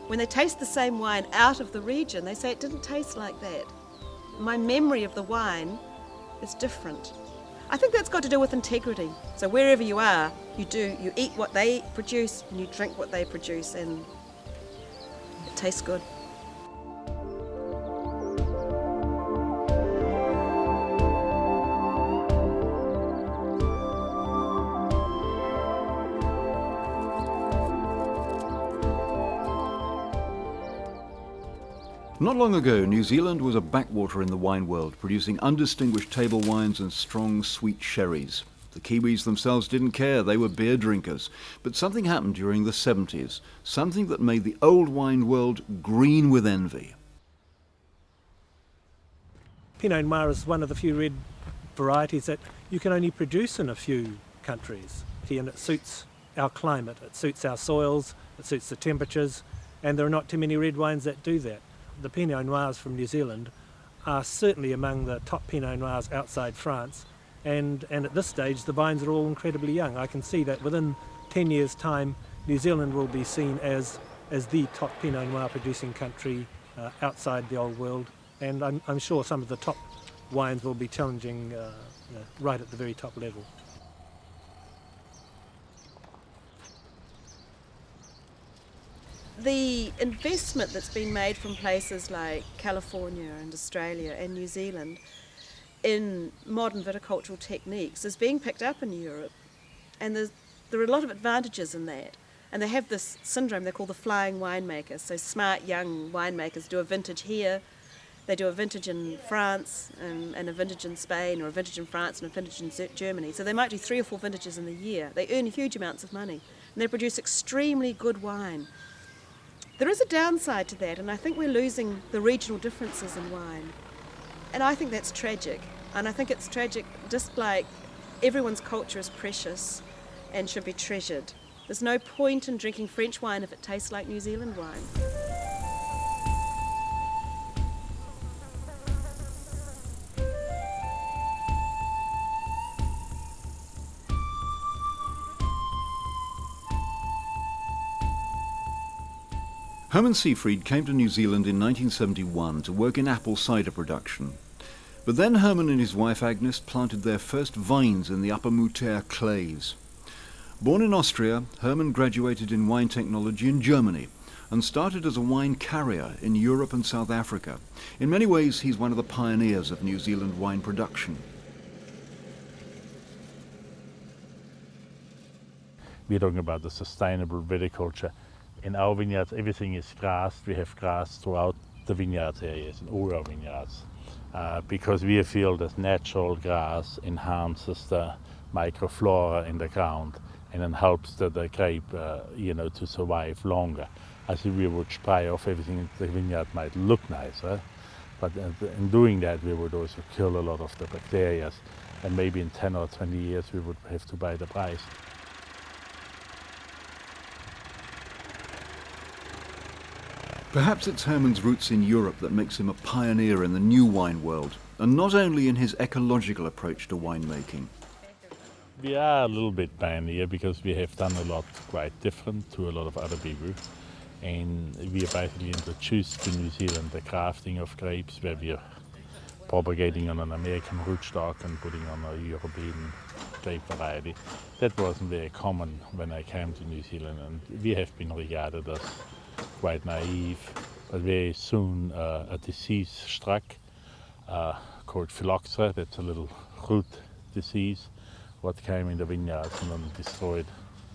when they taste the same wine out of the region, they say it didn't taste like that. My memory of the wine is different. I think that's got to do with integrity. So wherever you are, you eat what they produce and you drink what they produce, and it tastes good. Not long ago, New Zealand was a backwater in the wine world, producing undistinguished table wines and strong, sweet sherries. The Kiwis themselves didn't care, they were beer drinkers. But something happened during the 70s, something that made the old wine world green with envy. Pinot Noir is one of the few red varieties that you can only produce in a few countries. And it suits our climate, it suits our soils, it suits the temperatures, and there are not too many red wines that do that. The Pinot Noirs from New Zealand are certainly among the top Pinot Noirs outside France, and at this stage the vines are all incredibly young. I can see that within 10 years' time New Zealand will be seen as the top Pinot Noir producing country outside the old world, and I'm sure some of the top wines will be challenging right at the very top level. The investment that's been made from places like California and Australia and New Zealand in modern viticultural techniques is being picked up in Europe, and there are a lot of advantages in that. And they have this syndrome they call the flying winemaker. So smart young winemakers do a vintage here, they do a vintage in France and a vintage in Spain, or a vintage in France and a vintage in Germany. So they might do 3 or 4 vintages in a year. They earn huge amounts of money and they produce extremely good wine. There is a downside to that, and I think we're losing the regional differences in wine. And I think that's tragic. And I think it's tragic just like everyone's culture is precious and should be treasured. There's no point in drinking French wine if it tastes like New Zealand wine. Herman Seyfried came to New Zealand in 1971 to work in apple cider production. But then Herman and his wife Agnes planted their first vines in the Upper Moutere clays. Born in Austria, Herman graduated in wine technology in Germany and started as a wine carrier in Europe and South Africa. In many ways, he's one of the pioneers of New Zealand wine production. We're talking about the sustainable viticulture. In our vineyards, everything is grassed. We have grass throughout the vineyard areas, in all our vineyards, because we feel that natural grass enhances the microflora in the ground and then helps the grape, to survive longer. As if we would spray off everything, the vineyard might look nicer, but in doing that, we would also kill a lot of the bacteria, and maybe in 10 or 20 years, we would have to pay the price. Perhaps it's Herman's roots in Europe that makes him a pioneer in the new wine world, and not only in his ecological approach to winemaking. We are a little bit pioneer because we have done a lot quite different to a lot of other people. And we are basically introduced to New Zealand the crafting of grapes, where we are propagating on an American rootstock and putting on a European grape variety. That wasn't very common when I came to New Zealand, and we have been regarded as quite naive. But very soon a disease struck called phylloxera. That's a little root disease what came in the vineyards and then destroyed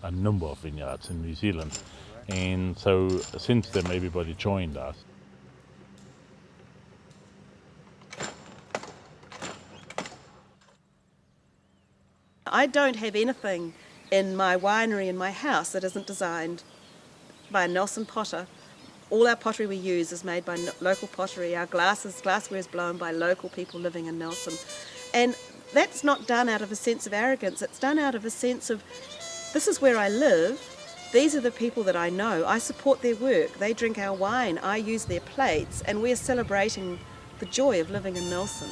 a number of vineyards in New Zealand. And so since then everybody joined us. I don't have anything in my winery in my house that isn't designed by a Nelson potter. All our pottery we use is made by local pottery. Our glassware is blown by local people living in Nelson. And that's not done out of a sense of arrogance. It's done out of a sense of, this is where I live. These are the people that I know. I support their work. They drink our wine. I use their plates. And we're celebrating the joy of living in Nelson.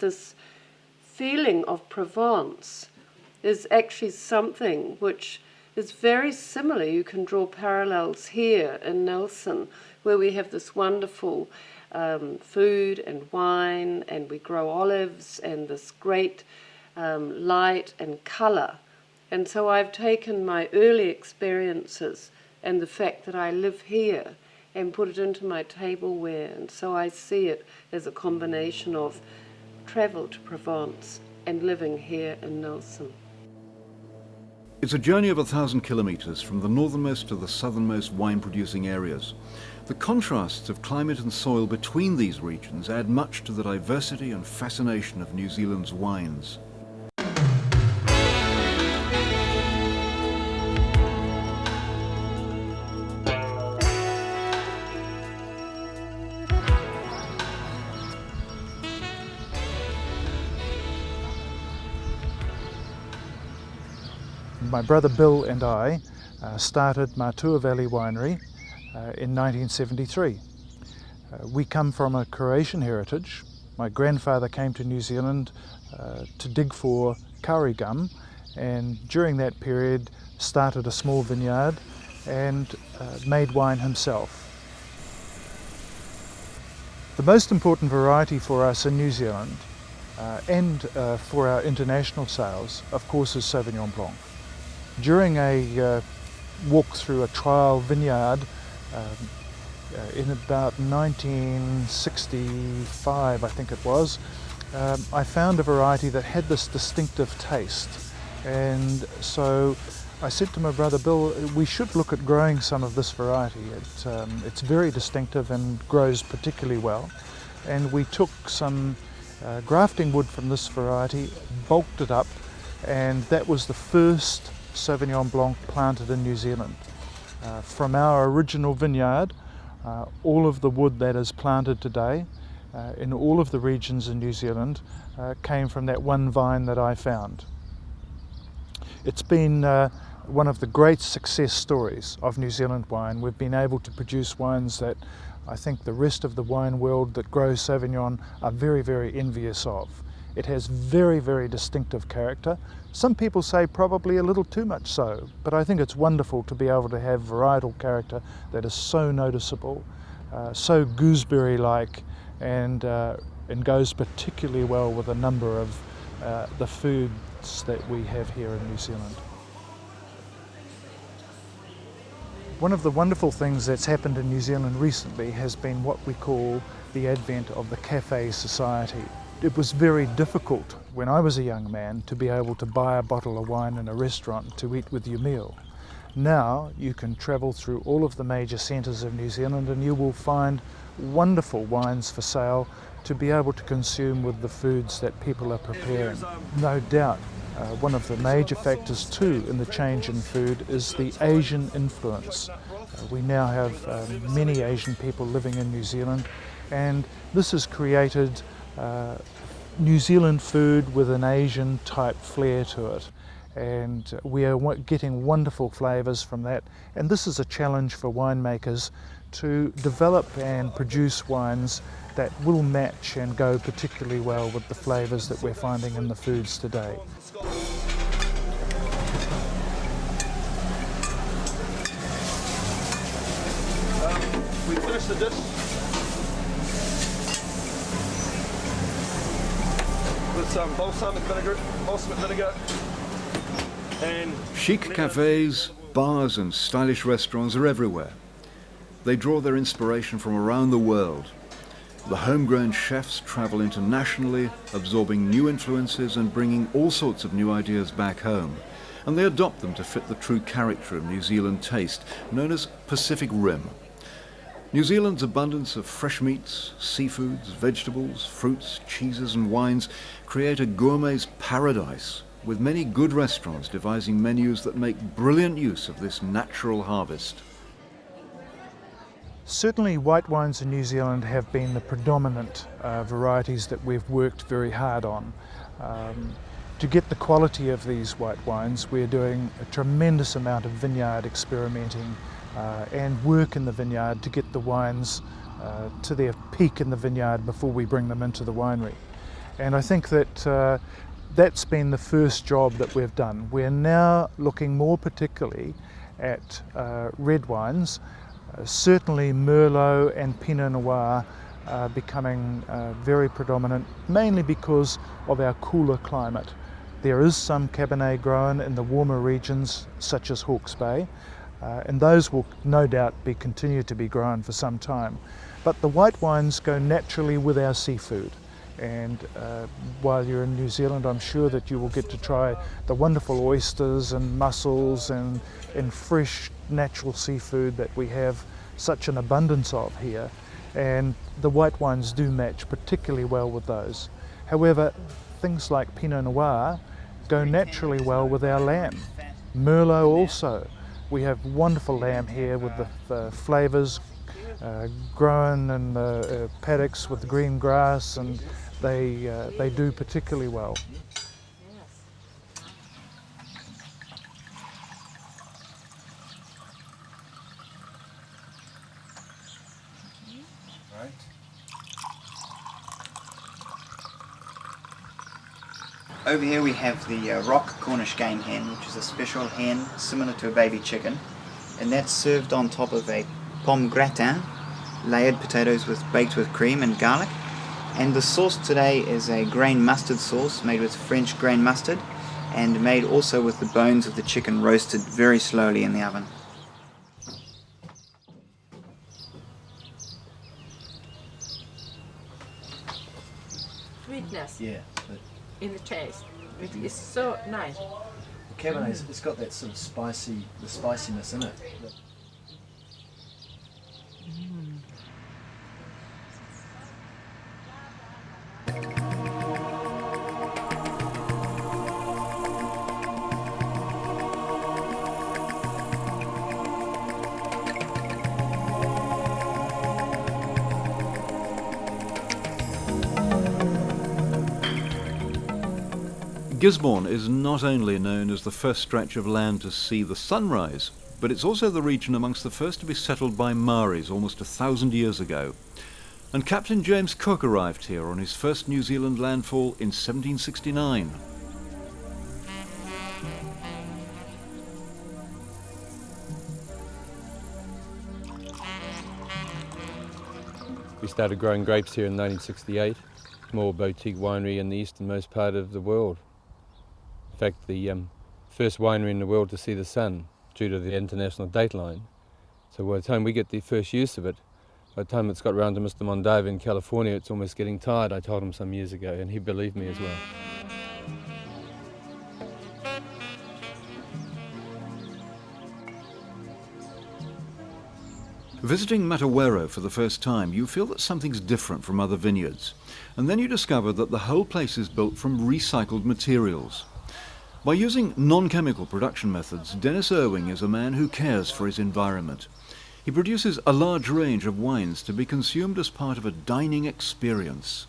this feeling of Provence is actually something which is very similar. You can draw parallels here in Nelson, where we have this wonderful food and wine, and we grow olives and this great light and colour. And so I've taken my early experiences and the fact that I live here and put it into my tableware, and so I see it as a combination of travel to Provence and living here in Nelson. It's a journey of 1,000 kilometres from the northernmost to the southernmost wine-producing areas. The contrasts of climate and soil between these regions add much to the diversity and fascination of New Zealand's wines. My brother Bill and I started Matua Valley Winery in 1973. We come from a Croatian heritage. My grandfather came to New Zealand to dig for kauri gum, and during that period started a small vineyard and made wine himself. The most important variety for us in New Zealand and for our international sales, of course, is Sauvignon Blanc. During a walk through a trial vineyard in about 1965, I think it was, I found a variety that had this distinctive taste. And so I said to my brother Bill, we should look at growing some of this variety. It's very distinctive and grows particularly well. And we took some grafting wood from this variety, bulked it up, and that was the first Sauvignon Blanc planted in New Zealand. From our original vineyard, all of the wood that is planted today in all of the regions in New Zealand came from that one vine that I found. It's been one of the great success stories of New Zealand wine. We've been able to produce wines that I think the rest of the wine world that grows Sauvignon are very, very envious of. It has very, very distinctive character. Some people say probably a little too much so, but I think it's wonderful to be able to have varietal character that is so noticeable, so gooseberry-like, and goes particularly well with a number of the foods that we have here in New Zealand. One of the wonderful things that's happened in New Zealand recently has been what we call the advent of the cafe society. It was very difficult when I was a young man to be able to buy a bottle of wine in a restaurant to eat with your meal. Now you can travel through all of the major centres of New Zealand and you will find wonderful wines for sale to be able to consume with the foods that people are preparing. No doubt, one of the major factors too in the change in food is the Asian influence. We now have many Asian people living in New Zealand, and this has created New Zealand food with an Asian type flair to it, and we are getting wonderful flavours from that. And this is a challenge for winemakers to develop and produce wines that will match and go particularly well with the flavours that we're finding in the foods today. We finish the dish with some balsamic vinegar and Chic cafes, bars and stylish restaurants are everywhere. They draw their inspiration from around the world. The homegrown chefs travel internationally, absorbing new influences and bringing all sorts of new ideas back home. And they adopt them to fit the true character of New Zealand taste, known as Pacific Rim. New Zealand's abundance of fresh meats, seafoods, vegetables, fruits, cheeses and wines create a gourmet's paradise, with many good restaurants devising menus that make brilliant use of this natural harvest. Certainly white wines in New Zealand have been the predominant varieties that we've worked very hard on. To get the quality of these white wines, we're doing a tremendous amount of vineyard experimenting and work in the vineyard to get the wines to their peak in the vineyard before we bring them into the winery. And I think that that's been the first job that we've done. We're now looking more particularly at red wines, certainly Merlot and Pinot Noir are becoming very predominant, mainly because of our cooler climate. There is some Cabernet grown in the warmer regions such as Hawke's Bay, and those will no doubt continue to be grown for some time. But the white wines go naturally with our seafood. And while you're in New Zealand, I'm sure that you will get to try the wonderful oysters and mussels and fresh natural seafood that we have such an abundance of here. And the white wines do match particularly well with those. However, things like Pinot Noir go naturally well with our lamb. Merlot also. We have wonderful lamb here with the flavours grown in the paddocks with the green grass, and they do particularly well. Over here we have the rock Cornish game hen, which is a special hen similar to a baby chicken, and that's served on top of a pomme gratin, layered potatoes baked with cream and garlic. And the sauce today is a grain mustard sauce made with French grain mustard and made also with the bones of the chicken roasted very slowly in the oven. Sweetness Yeah, but in the taste, which is so nice. the Cabernet, it's got that sort of spiciness in it. Gisborne is not only known as the first stretch of land to see the sunrise, but it's also the region amongst the first to be settled by Maoris almost 1,000 years ago. And Captain James Cook arrived here on his first New Zealand landfall in 1769. We started growing grapes here in 1968, small boutique winery in the easternmost part of the world. In fact, the first winery in the world to see the sun due to the international dateline. So by the time we get the first use of it, by the time it's got round to Mr. Mondavi in California, it's almost getting tired, I told him some years ago, and he believed me as well. Visiting Matawero for the first time, you feel that something's different from other vineyards. And then you discover that the whole place is built from recycled materials. By using non-chemical production methods, Dennis Irving is a man who cares for his environment. He produces a large range of wines to be consumed as part of a dining experience.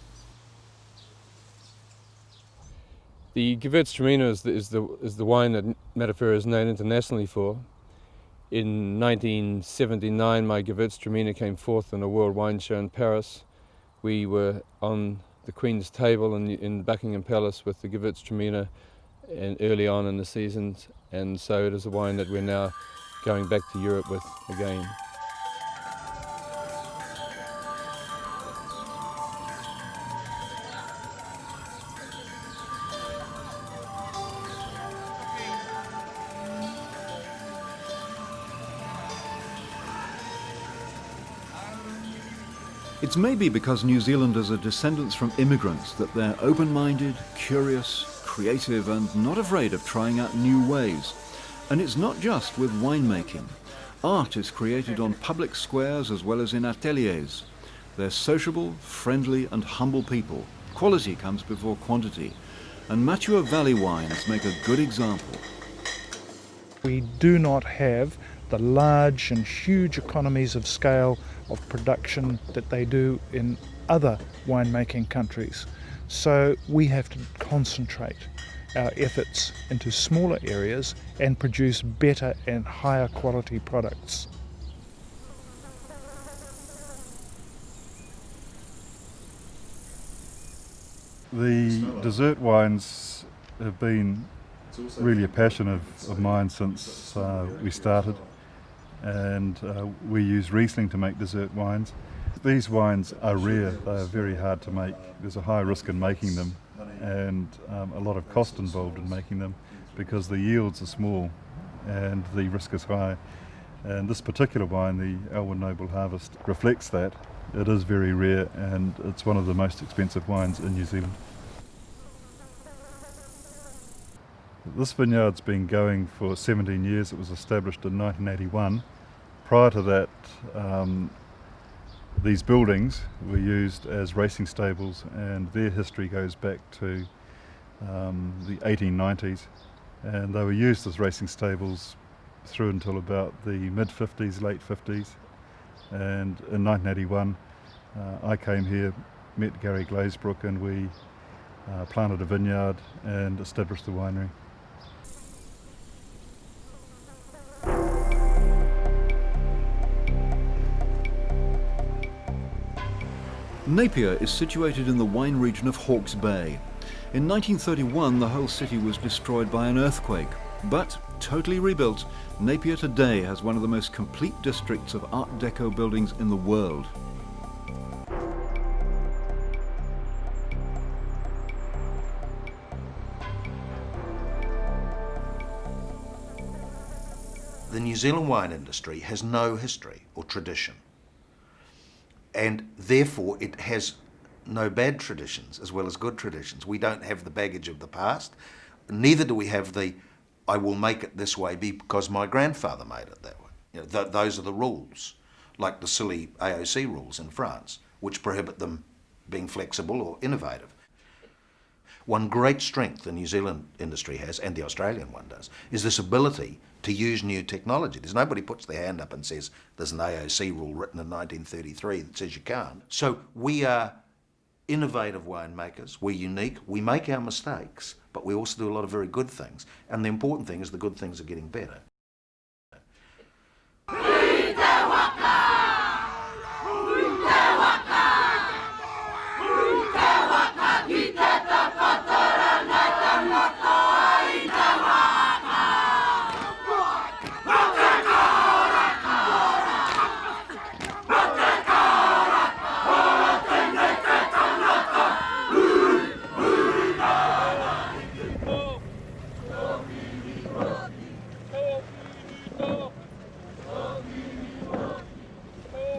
The Gewürztraminer is the wine that Matawero is known internationally for. In 1979, my Gewürztraminer came forth in a World Wine Show in Paris. We were on the Queen's table in Buckingham Palace with the Gewürztraminer and early on in the seasons, and so it is a wine that we're now going back to Europe with again. It's maybe because New Zealanders are descendants from immigrants that they're open-minded, curious, creative and not afraid of trying out new ways. And it's not just with winemaking. Art is created on public squares as well as in ateliers. They're sociable, friendly and humble people. Quality comes before quantity. And Matua Valley wines make a good example. We do not have the large and huge economies of scale of production that they do in other winemaking countries. So we have to concentrate our efforts into smaller areas and produce better and higher quality products. The dessert wines have been really a passion of mine since we started, and we use Riesling to make dessert wines. These wines are rare, they are very hard to make. There's a high risk in making them and a lot of cost involved in making them because the yields are small and the risk is high. And this particular wine, the Elwood Noble Harvest, reflects that. It is very rare and it's one of the most expensive wines in New Zealand. This vineyard's been going for 17 years. It was established in 1981. Prior to that, these buildings were used as racing stables, and their history goes back to the 1890s, and they were used as racing stables through until about the mid-50s, late 50s. And in 1981 I came here, met Gary Glazebrook, and we planted a vineyard and established the winery. Napier is situated in the wine region of Hawke's Bay. In 1931 the whole city was destroyed by an earthquake, but totally rebuilt, Napier today has one of the most complete districts of Art Deco buildings in the world. The New Zealand wine industry has no history or tradition, and therefore it has no bad traditions as well as good traditions. We don't have the baggage of the past, neither do we have the I will make it this way because my grandfather made it that way. You know, those are the rules, like the silly AOC rules in France, which prohibit them being flexible or innovative. One great strength the New Zealand industry has, and the Australian one does, is this ability to use new technology. There's nobody puts their hand up and says there's an AOC rule written in 1933 that says you can't. So we are innovative winemakers, we're unique, we make our mistakes, but we also do a lot of very good things. And the important thing is the good things are getting better.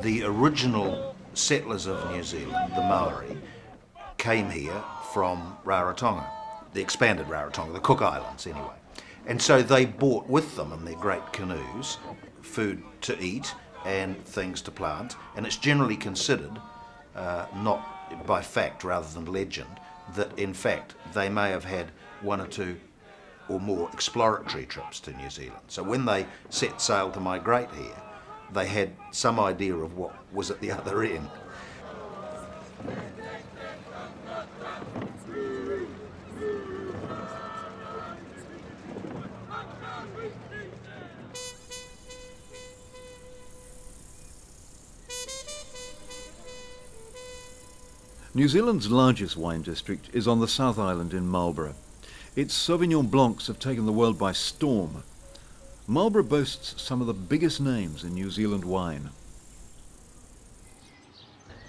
The original settlers of New Zealand, the Maori, came here from Rarotonga, the expanded Rarotonga, the Cook Islands anyway. And so they brought with them in their great canoes food to eat and things to plant, and it's generally considered, not by fact rather than legend, that in fact they may have had one or two or more exploratory trips to New Zealand. So when they set sail to migrate here, they had some idea of what was at the other end. New Zealand's largest wine district is on the South Island in Marlborough. Its Sauvignon Blancs have taken the world by storm. Marlborough boasts some of the biggest names in New Zealand wine.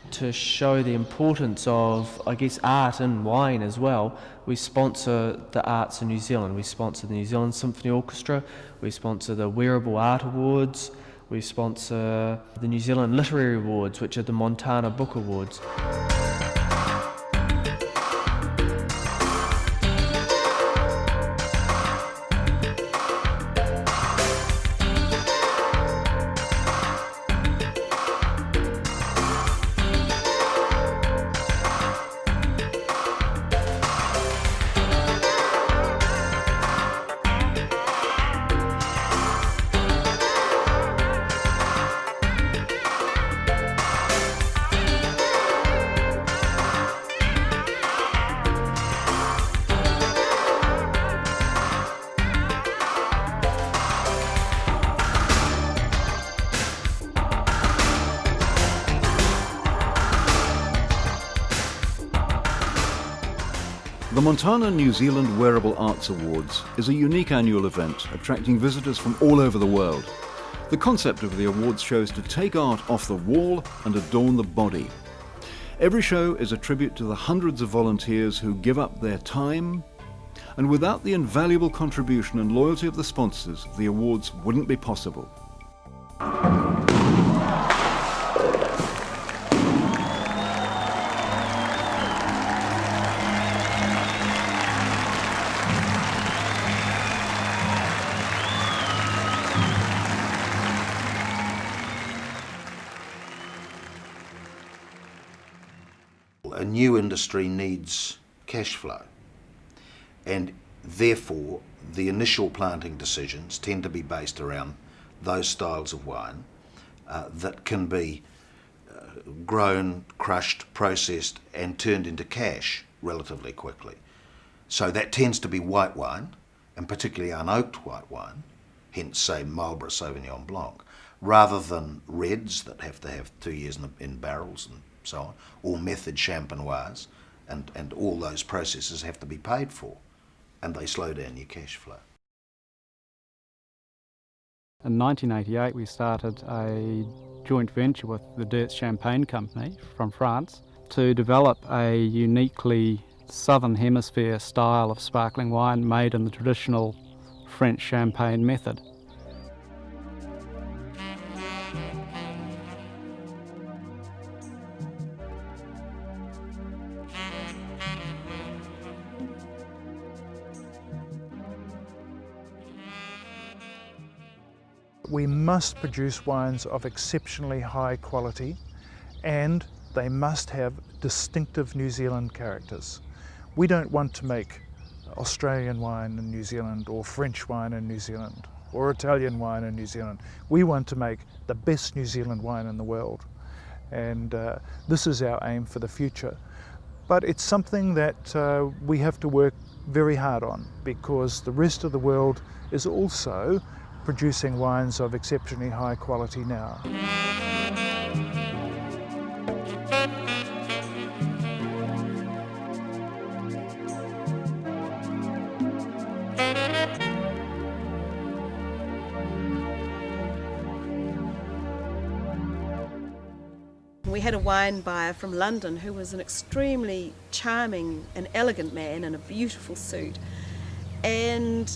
To show the importance of, I guess, art and wine as well, we sponsor the arts in New Zealand. We sponsor the New Zealand Symphony Orchestra, we sponsor the Wearable Art Awards, we sponsor the New Zealand Literary Awards, which are the Montana Book Awards. The Montana New Zealand Wearable Arts Awards is a unique annual event attracting visitors from all over the world. The concept of the awards show is to take art off the wall and adorn the body. Every show is a tribute to the hundreds of volunteers who give up their time, and without the invaluable contribution and loyalty of the sponsors, the awards wouldn't be possible. A new industry needs cash flow, and therefore the initial planting decisions tend to be based around those styles of wine that can be grown, crushed, processed and turned into cash relatively quickly. So that tends to be white wine, and particularly unoaked white wine, hence say Marlborough Sauvignon Blanc, rather than reds that have to have 2 years in barrels and so on, or method champenoise, and all those processes have to be paid for, and they slow down your cash flow. In 1988 we started a joint venture with the Dirt Champagne Company from France to develop a uniquely Southern Hemisphere style of sparkling wine made in the traditional French champagne method. We must produce wines of exceptionally high quality, and they must have distinctive New Zealand characters. We don't want to make Australian wine in New Zealand, or French wine in New Zealand, or Italian wine in New Zealand. We want to make the best New Zealand wine in the world, and this is our aim for the future. But it's something that we have to work very hard on, because the rest of the world is also producing wines of exceptionally high quality now. We had a wine buyer from London who was an extremely charming and elegant man in a beautiful suit, and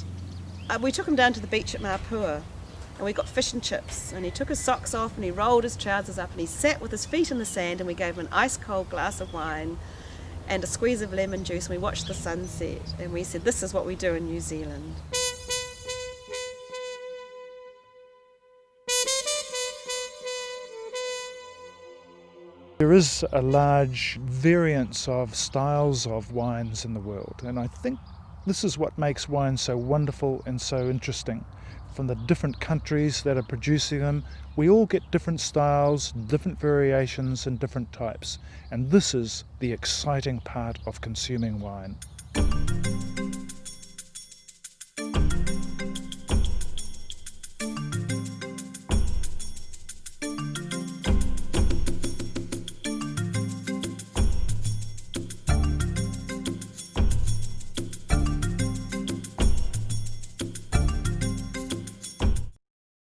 we took him down to the beach at Mapua and we got fish and chips, and he took his socks off and he rolled his trousers up and he sat with his feet in the sand, and we gave him an ice cold glass of wine and a squeeze of lemon juice, and we watched the sunset, and we said, this is what we do in New Zealand. There is a large variance of styles of wines in the world, and I think this is what makes wine so wonderful and so interesting. From the different countries that are producing them, we all get different styles, different variations and different types. And this is the exciting part of consuming wine.